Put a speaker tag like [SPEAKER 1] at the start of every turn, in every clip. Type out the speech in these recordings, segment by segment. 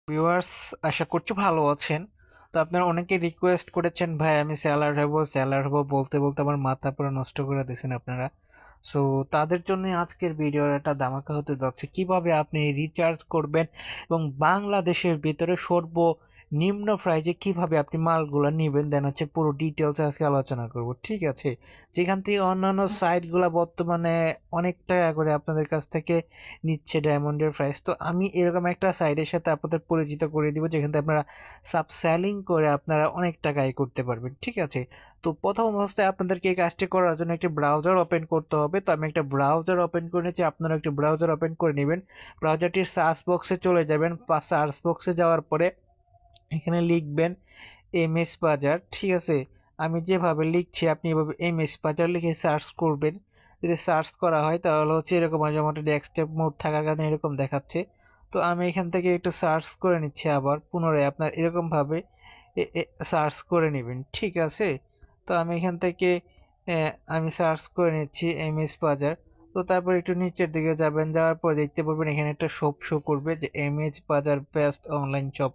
[SPEAKER 1] Viewers, আশা করছি ভালো আছেন। তো আপনারা অনেকে রিকোয়েস্ট করেছেন, ভাই আমি সেলার হব বলতে বলতে আমার মাথা পুরো নষ্ট করে দিয়েছেন আপনারা। সো তাদের জন্য আজকের ভিডিওর একটা ধামাকা হতে যাচ্ছে, কিভাবে আপনি রিচার্জ করবেন এবং বাংলাদেশের ভিতরে সর্বনিম্ন প্রাইজে কিভাবে আপনি মালগুলো নেবেন, দেন হচ্ছে পুরো ডিটেলস আজকে আলোচনা করব, ঠিক আছে? যেখান থেকে অন্যান্য সাইটগুলো বর্তমানে অনেক টাকা করে আপনাদের কাছ থেকে নিচ্ছে ডায়মন্ডের প্রাইস। তো আমি এরকম একটা সাইটের সাথে আপনাদের পরিচিত করে দিব, যেখান থেকে আপনারা সাবসেলিং করে আপনারা অনেক টাকা আয় করতে পারবেন, ঠিক আছে? তো প্রথম অবস্থায় আপনাদেরকে এই কাজটি করার জন্য একটি ব্রাউজার ওপেন করতে হবে। তো আমি একটা ব্রাউজার ওপেন করে নিয়েছি, আপনারা একটি ব্রাউজার ওপেন করে নেবেন। ব্রাউজারটির সার্চ বক্সে চলে যাবেন। সার্চ বক্সে যাওয়ার পরে এখানে লিখবেন এমএস বাজার, ঠিক আছে? আমি যেভাবে লিখছি আপনি এভাবে এমএস বাজার লিখে সার্চ করবেন। যদি সার্চ করা হয় তাহলে হচ্ছে এরকম মোটামুটি ডেস্কটপ মোড থাকার কারণে এরকম দেখাচ্ছে। তো আমি এখান থেকে একটু সার্চ করে নিচ্ছি, আবার পুনরায় আপনার এরকমভাবে সার্চ করে নেবেন, ঠিক আছে? তো আমি এখান থেকে আমি সার্চ করে নিচ্ছি এমএস বাজার। তো তারপর একটু নিচের দিকে যাবেন, যাওয়ার পর দেখতে পারবেন এখানে একটা শো করবে যে এমএস বাজার বেস্ট অনলাইন শপ।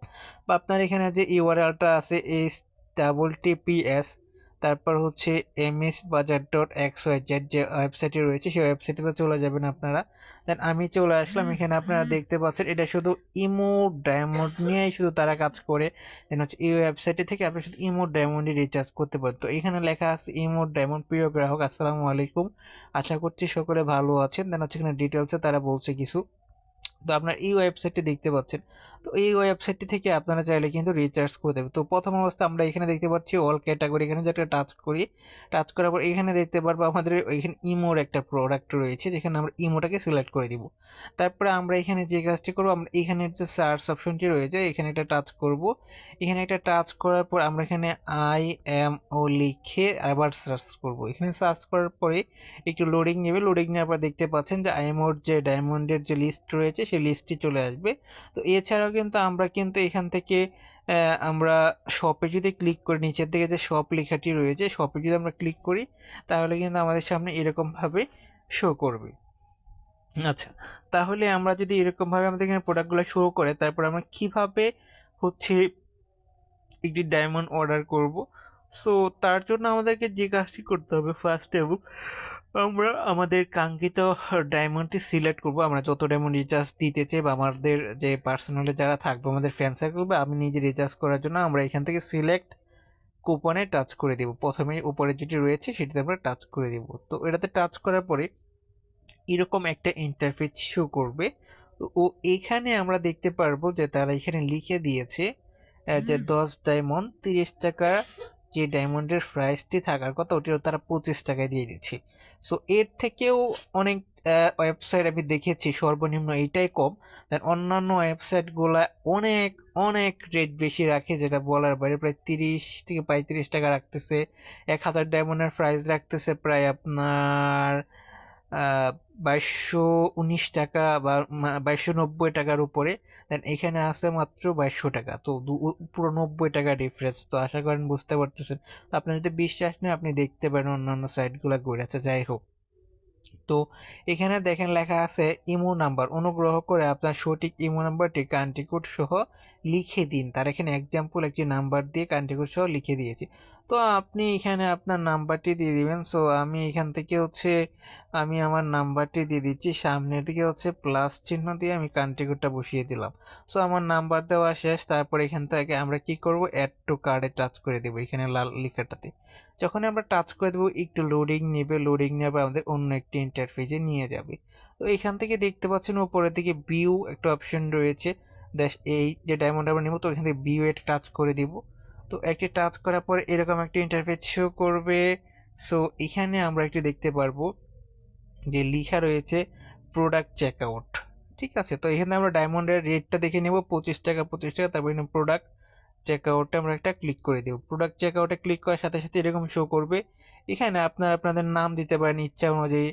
[SPEAKER 1] বা আপনার এখানে যে ইউআরএলটা আছে HTTPS, তারপর হচ্ছে msbazaar.xyz যে ওয়েবসাইটে রয়েছে সেই ওয়েবসাইটে চলে যাবেন আপনারা। দেন আমি চলে আসলাম এখানে, আপনারা দেখতে পাচ্ছেন এটা শুধু ইমো ডায়মন্ড নিয়েই শুধু তারা কাজ করে। দেন হচ্ছে এই ওয়েবসাইটে থেকে আপনি শুধু ইমো ডায়মন্ডে রিচার্জ করতে পারেন। তো এখানে লেখা আছে ইমো ডায়মন্ড প্রিয় গ্রাহক আসসালামু আলাইকুম, আশা করছি সকলে ভালো আছেন। দেন হচ্ছে এখানে ডিটেলসে তারা বলছে কিছু। তো আপনার এই ওয়েবসাইটটি দেখতে পাচ্ছেন। তো এই ওয়েবসাইটটি থেকে আপনারা চাইলে কিন্তু রিচার্জ করে দেবে। তো প্রথম অবস্থা আমরা এখানে দেখতে পাচ্ছি অল ক্যাটাগরি, এখানে যেটা টাচ করি, টাচ করার পর এখানে দেখতে পারবো আমাদের এখানে ইমোর একটা প্রোডাক্ট রয়েছে, যেখানে আমরা ইমোটাকে সিলেক্ট করে দিব। তারপরে আমরা এখানে যে কাজটি করবো, আমরা এখানের যে সার্চ অপশনটি রয়েছে এখানে একটা টাচ করব। এখানে একটা টাচ করার পর আমরা এখানে IMO লিখে আবার সার্চ করব। এখানে সার্চ করার পরে একটু লোডিং নেবে, লোডিং নেওয়ার পর দেখতে পাচ্ছেন যে আইএমওর যে ডায়মন্ডের যে লিস্ট রয়েছে সেই লিস্টটি চলে আসবে। তো এছাড়াও কিন্তু আমরা কিন্তু এখান থেকে আমরা শপে যদি ক্লিক করি, নিচের দিকে যে শপ লেখাটি রয়েছে শপে যদি আমরা ক্লিক করি তাহলে কিন্তু আমাদের সামনে এরকমভাবে শো করবে। আচ্ছা, তাহলে আমরা যদি এরকমভাবে আমাদের এখানে প্রোডাক্টগুলো শো করে, তারপর আমরা কিভাবে হচ্ছে একটি ডায়মন্ড অর্ডার করব। সো তার জন্য আমাদেরকে যে কাজটি করতে হবে, ফার্স্ট এবং আমরা আমাদের কাঙ্ক্ষিত ডায়মন্ডটি সিলেক্ট করব। আমরা যত ডায়মন্ড রিচার্জ দিতে চাই বা আমাদের যে পার্সোনালি যারা থাকবে আমাদের ফ্যান সার্কেল বা আমি নিজে রিচার্জ করার জন্য আমরা এখান থেকে সিলেক্ট কুপনে টাচ করে দেব। প্রথমে উপরে যেটি রয়েছে সেটিতে আমরা টাচ করে দেব। তো এটাতে টাচ করার পরে এরকম একটা ইন্টারফেস শো করবে। তো ও এখানে আমরা দেখতে পারবো যে তারা এখানে লিখে দিয়েছে যে 10 ডায়মন্ড 30 টাকা, যে ডায়মন্ডের প্রাইসটি থাকার কথা ওটিও তারা 25 টাকায় দিয়ে দিচ্ছে। সো এর থেকেও অনেক ওয়েবসাইট আমি দেখেছি সর্বনিম্ন এইটাই কম। দেন অন্যান্য ওয়েবসাইটগুলো অনেক অনেক রেট বেশি রাখে, যেটা বলার বাইরে। প্রায় 30 থেকে 35 টাকা রাখতেছে। 1000 ডায়মন্ডের প্রাইস রাখতেছে প্রায় আপনার 2219 টাকা বা 2290 টাকার উপরে। দেন এখানে আছে মাত্র 2200 টাকা। তো পুরো 90 টাকা ডিফারেন্স। তো আশা করেন বুঝতে পারতেছেন। তো আপনার যদি বিশ্বাস নেই আপনি দেখতে পারেন অন্যান্য সাইটগুলো ঘুরে। আচ্ছা, যাই হোক, তো এখানে দেখেন লেখা আছে ইমো নাম্বার, অনুগ্রহ করে আপনার সঠিক ইমো নাম্বারটি কান্ট্রি কোড সহ লিখে দিন। তার এখানে এক্সাম্পল একটি নাম্বার দিয়ে কান্ট্রি কোড সহ লিখে দিয়েছি। তো আপনি এখানে আপনার নাম্বারটি দিয়ে দিবেন। সো আমি এখান থেকে হচ্ছে আমি আমার নাম্বারটি দিয়ে দিচ্ছি, সামনের দিকে হচ্ছে প্লাস চিহ্ন দিয়ে আমি কান্ট্রি কোডটা বসিয়ে দিলাম। সো আমার নাম্বার দেওয়া শেষ। তারপর এখান থেকে আমরা কি করব, অ্যাড টু কার্ডে টাচ করে দেবো এখানে লাল লেখাটাতে। যখন আমরা টাচ করে দেবো একটু লোডিং নেবে, লোডিং নেবে আমাদের অন্য একটি ইন্টারফেসে নিয়ে যাবে। তো এখান থেকে দেখতে পাচ্ছেন উপরের দিকে ভিউ একটা অপশন রয়েছে। এই যে ডায়মন্ড আমরা নেবো, তো এখান থেকে ভিউ এ টাচ করে দিব। তো একটি টাচ করার পরে এরকম একটা ইন্টারফেস শো করবে। সো এখানে আমরা একটু দেখতে পারবো যে লেখা রয়েছে প্রোডাক্ট চেকআউট, ঠিক আছে? তো এখানে আমরা ডায়মন্ডের রেটটা দেখে নেব 25 টাকা 25 টাকা। তারপর এখানে প্রোডাক্ট চেকআউটে আমরা একটা ক্লিক করে দেব। প্রোডাক্ট চেকআউটে ক্লিক করার সাথে সাথে এরকম শো করবে। এখানে আপনারা আপনাদের নাম দিতে পারেন ইচ্ছা অনুযায়ী,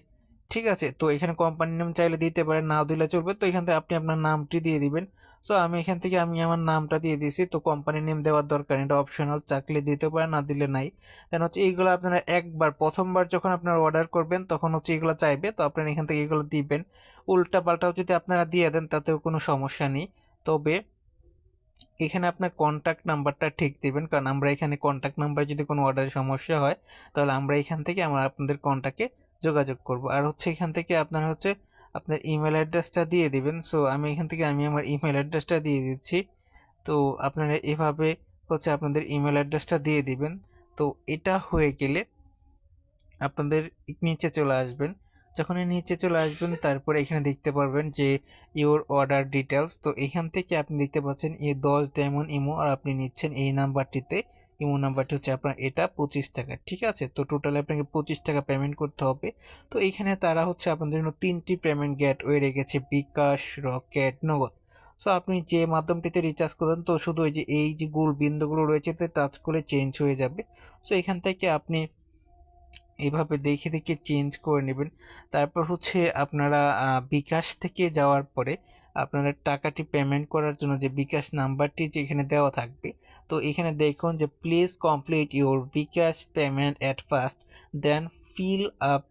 [SPEAKER 1] ঠিক আছে? তো এখানে কোম্পানির নাম চাইলে দিতে পারেন, নাও দিলে চলবে। তো এখান থেকে আপনি আপনার নামটি দিয়ে দিবেন। সো আমি এখান থেকে আমি আমার নামটা দিয়ে দিয়েছি। তো কোম্পানির নেম দেওয়ার দরকার নেই, এটা অপশনাল, চাকলে দিতে পারেন না দিলে নাই। দেন হচ্ছে এইগুলো আপনারা একবার প্রথমবার যখন আপনারা অর্ডার করবেন তখন হচ্ছে এগুলো চাইবে, তো আপনারা এখান থেকে এগুলো দিবেন। উল্টা পাল্টাও যদি আপনারা দিয়ে দেন তাতেও কোনো সমস্যা নেই। তবে এখানে আপনার কন্ট্যাক্ট নাম্বারটা ঠিক দিবেন, কারণ আমরা এখানে কন্ট্যাক্ট নাম্বার যদি কোনো অর্ডারের সমস্যা হয় তাহলে আমরা এখান থেকে আমরা আপনাদের কন্ট্যাক্টে যোগাযোগ করব। আর হচ্ছে এখান থেকে আপনার হচ্ছে আপনার ইমেল অ্যাড্রেসটা দিয়ে দিবেন। সো আমি এখান থেকে আমার ইমেল অ্যাড্রেসটা দিয়ে দিচ্ছি। তো আপনারা এভাবে হচ্ছে আপনাদের ইমেল অ্যাড্রেসটা দিয়ে দিবেন। তো এটা হয়ে গেলে আপনাদের নিচে চলে আসবেন। যখনই নিচে চলে আসবেন তারপরে এখানে দেখতে পারবেন যে ইওর অর্ডার ডিটেলস। তো এখান থেকে আপনি দেখতে পাচ্ছেন 10 ডায়মন্ড ইমো, আর আপনি নিচ্ছেন এই নাম্বারটিতে। ইমো নাম্বারটি হচ্ছে আপনার এটা 25 টাকা, ঠিক আছে। তো টোটালি আপনাকে 25 টাকা পেমেন্ট করতে হবে। তো এইখানে তারা হচ্ছে আপনাদের জন্য 3টি পেমেন্ট গেটওয়ে রেখেছে, বিকাশ, রকেট, নগদ। সো আপনি যে মাধ্যমটিতে রিচার্জ করেন তো শুধু এই যে গোল বিন্দুগুলো রয়েছে টাচ করে চেঞ্জ হয়ে যাবে। সো এখান থেকে আপনি এইভাবে দেখে দেখে চেঞ্জ করে নেবেন। তারপর হচ্ছে আপনারা বিকাশ থেকে যাওয়ার পরে আপনারা টাকাটি পেমেন্ট করার জন্য যে বিকাশ নাম্বারটি যেখানে দেওয়া থাকবে, তো এখানে দেখুন যে please complete your bKash payment at first then fill up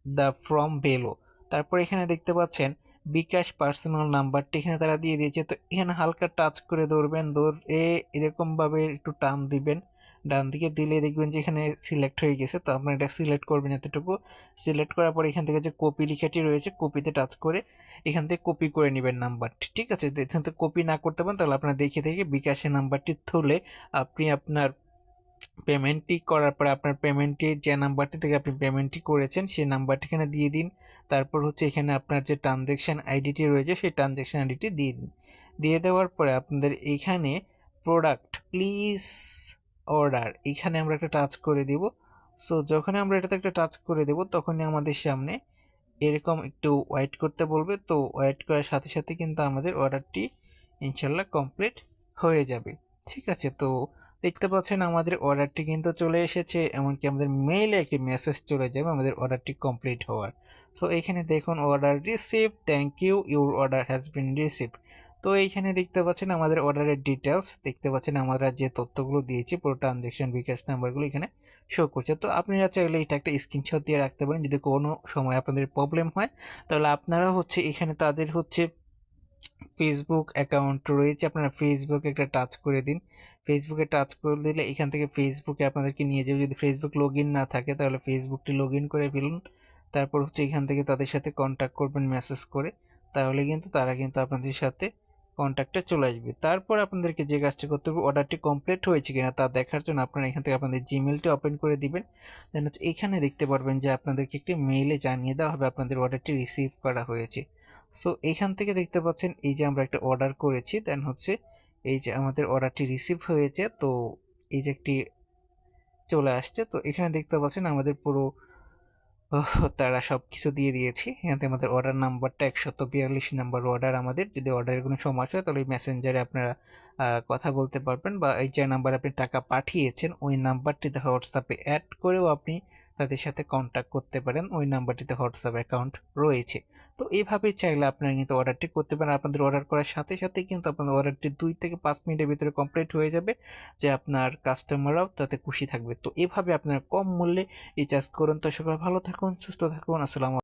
[SPEAKER 1] the form below. তারপর এখানে দেখতে পাচ্ছেন বিকাশ পার্সোনাল নাম্বারটি এখানে তারা দিয়ে দিয়েছে। তো এখানে হালকা টাচ করে ধরবেন, ধরে এরকমভাবে একটু টান দিবেন, ডান দিকে দিলে দেখবেন যে এখানে সিলেক্ট হয়ে গেছে। তো আপনারা এটা সিলেক্ট করবেন এতটুকু। সিলেক্ট করার পর এখান থেকে যে কপি লেখাটি রয়েছে কপিতে টাচ করে এখান থেকে কপি করে নেবেন নাম্বারটি, ঠিক আছে। এখান থেকে কপি না করতে পারেন তাহলে আপনারা দেখে দেখে বিকাশের নাম্বারটি তুলে আপনি আপনার পেমেন্টটি করার পরে আপনার পেমেন্টের যে নাম্বারটি থেকে আপনি পেমেন্টটি করেছেন সেই নাম্বারটি এখানে দিয়ে দিন। তারপর হচ্ছে এখানে আপনার যে ট্রানজ্যাকশন আইডিটি রয়েছে সেই ট্রানজ্যাকশন আইডিটি দিয়ে দিন। দিয়ে দেওয়ার পরে আপনাদের এখানে প্রোডাক্ট প্লিজ অর্ডার এখানে আমরা একটা টাচ করে দিব। সো যখন আমরা এটাতে একটা টাচ করে দেব তখনই আমাদের সামনে এরকম একটু ওয়েট করতে বলবে। তো ওয়েট করার সাথে সাথে কিন্তু আমাদের অর্ডারটি ইনশাল্লাহ কমপ্লিট হয়ে যাবে, ঠিক আছে। তো দেখতে পাচ্ছেন আমাদের অর্ডারটি কিন্তু চলে এসেছে, এমনকি আমাদের মেইলে একটি মেসেজ চলে যাবে আমাদের অর্ডারটি কমপ্লিট হওয়ার। সো এখানে দেখুন order receive, thank you, your order has been received. তো এইখানে দেখতে পাচ্ছেন আমাদের অর্ডারের ডিটেলস, দেখতে পাচ্ছেন আমরা যে তথ্যগুলো দিয়েছি পুরো ট্রানজ্যাকশন বিকাশ নাম্বারগুলো এখানে শো করছে। তো আপনারা চাইলে এটা একটা স্ক্রিনশট দিয়ে রাখতে পারেন, যদি কোনো সময় আপনাদের প্রবলেম হয় তাহলে আপনারা হচ্ছে এখানে তাদের হচ্ছে ফেসবুক অ্যাকাউন্ট রয়েছে, আপনারা ফেসবুকে একটা টাচ করে দিন। ফেসবুকে টাচ করে দিলে এখান থেকে ফেসবুকে আপনাদেরকে নিয়ে যাবে। যদি ফেসবুক লগ ইন না থাকে তাহলে ফেসবুকটি লগ ইন করে ফেলুন। তারপর হচ্ছে এখান থেকে তাদের সাথে কন্ট্যাক্ট করবেন মেসেজ করে, তাহলে কিন্তু তারা কিন্তু আপনাদের সাথে কন্ট্যাক্টে চলে আসবে। তারপর আপনাদেরকে যে কাজটা করতে হবে অর্ডারটি কমপ্লিট হয়েছে কিনা তা দেখার জন্য আপনারা এখান থেকে আপনাদের জিমেলটি ওপেন করে দিবেন। দেন হচ্ছে এখানে দেখতে পারবেন যে আপনাদেরকে একটি মেইলে জানিয়ে দেওয়া হবে আপনাদের অর্ডারটি রিসিভ করা হয়েছে। সো এখান থেকে দেখতে পাচ্ছেন এই যে আমরা একটা অর্ডার করেছি, দেন হচ্ছে এই যে আমাদের অর্ডারটি রিসিভ হয়েছে। তো এই যে একটি চলে আসছে। তো এখানে দেখতে পাচ্ছেন আমাদের পুরো তারা সব কিছু দিয়ে দিয়েছি। এখান থেকে আমাদের অর্ডার নাম্বারটা 142 নাম্বার অর্ডার। আমাদের যদি অর্ডারের কোনো সমস্যা হয় তাহলে মেসেঞ্জারে আপনারা কথা বলতে পারবেন, বা এই যে নাম্বার আপনি টাকা পাঠিয়েছেন ওই নাম্বারটিতে হোয়াটসঅ্যাপে অ্যাড করেও আপনি তাদের সাথে কন্ট্যাক্ট করতে পারেন, ওই নাম্বারটিতে হোয়াটসঅ্যাপ অ্যাকাউন্ট রয়েছে। তো এইভাবেই চাইলে আপনারা কিন্তু অর্ডারটি করতে পারেন। আপনাদের অর্ডার করার সাথে সাথেই কিন্তু আপনাদের অর্ডারটি 2 থেকে 5 মিনিটের ভিতরে কমপ্লিট হয়ে যাবে, যে আপনার কাস্টমাররাও তাতে খুশি থাকবে। তো এভাবে আপনারা কম মূল্যে রিচার্জ করুন। তো সকলে ভালো থাকুন, সুস্থ থাকুন। আসসালামু